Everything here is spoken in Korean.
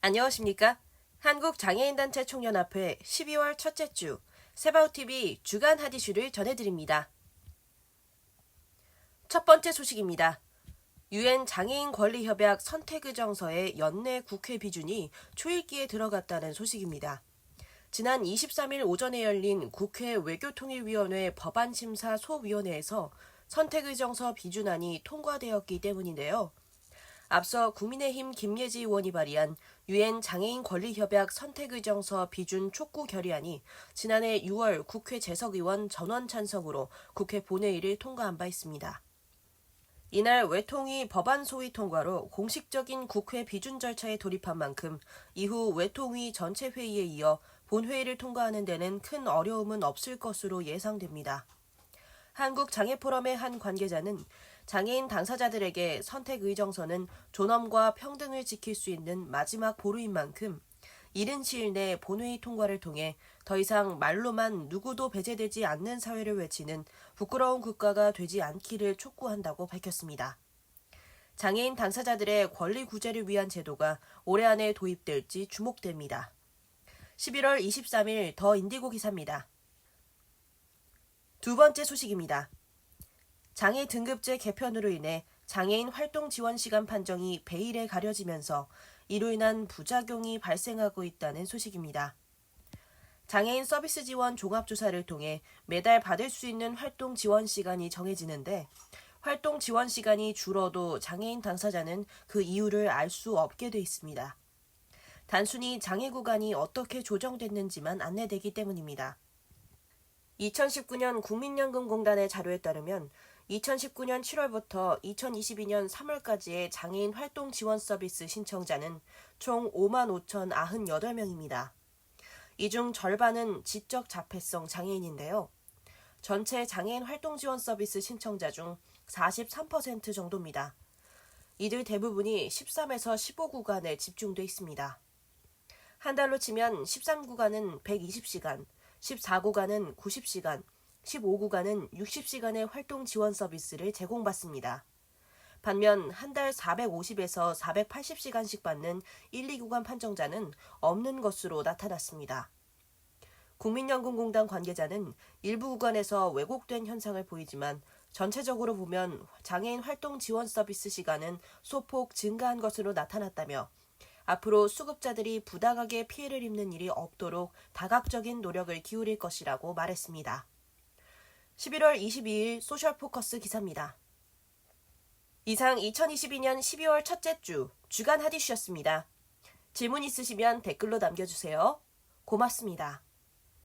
안녕하십니까? 한국장애인단체 총연합회 12월 첫째 주 세바우TV 주간 하디슈를 전해드립니다. 첫 번째 소식입니다. 유엔 장애인권리협약 선택의정서의 연내 국회 비준이 초읽기에 들어갔다는 소식입니다. 지난 23일 오전에 열린 국회 외교통일위원회 법안심사 소위원회에서 선택의정서 비준안이 통과되었기 때문인데요. 앞서 국민의힘 김예지 의원이 발의한 유엔 장애인 권리협약 선택의정서 비준 촉구 결의안이 지난해 6월 국회 재석의원 전원 찬성으로 국회 본회의를 통과한 바 있습니다. 이날 외통위 법안 소위 통과로 공식적인 국회 비준 절차에 돌입한 만큼 이후 외통위 전체 회의에 이어 본회의를 통과하는 데는 큰 어려움은 없을 것으로 예상됩니다. 한국장애포럼의 한 관계자는 장애인 당사자들에게 선택의정서는 존엄과 평등을 지킬 수 있는 마지막 보루인 만큼 이른 시일 내 본회의 통과를 통해 더 이상 말로만 누구도 배제되지 않는 사회를 외치는 부끄러운 국가가 되지 않기를 촉구한다고 밝혔습니다. 장애인 당사자들의 권리 구제를 위한 제도가 올해 안에 도입될지 주목됩니다. 11월 23일 더 인디고 기사입니다. 두 번째 소식입니다. 장애 등급제 개편으로 인해 장애인 활동 지원 시간 판정이 베일에 가려지면서 이로 인한 부작용이 발생하고 있다는 소식입니다. 장애인 서비스 지원 종합조사를 통해 매달 받을 수 있는 활동 지원 시간이 정해지는데 활동 지원 시간이 줄어도 장애인 당사자는 그 이유를 알 수 없게 돼 있습니다. 단순히 장애 구간이 어떻게 조정됐는지만 안내되기 때문입니다. 2019년 국민연금공단의 자료에 따르면 2019년 7월부터 2022년 3월까지의 장애인 활동 지원 서비스 신청자는 총 55,098명입니다. 이 중 절반은 지적 자폐성 장애인인데요. 전체 장애인 활동 지원 서비스 신청자 중 43% 정도입니다. 이들 대부분이 13에서 15구간에 집중돼 있습니다. 한 달로 치면 13구간은 120시간, 14구간은 90시간, 15구간은 60시간의 활동 지원 서비스를 제공받습니다. 반면 한 달 450에서 480시간씩 받는 1, 2구간 판정자는 없는 것으로 나타났습니다. 국민연금공단 관계자는 일부 구간에서 왜곡된 현상을 보이지만 전체적으로 보면 장애인 활동 지원 서비스 시간은 소폭 증가한 것으로 나타났다며 앞으로 수급자들이 부당하게 피해를 입는 일이 없도록 다각적인 노력을 기울일 것이라고 말했습니다. 11월 22일 소셜포커스 기사입니다. 이상 2022년 12월 첫째 주 주간 하디슈였습니다. 질문 있으시면 댓글로 남겨주세요. 고맙습니다.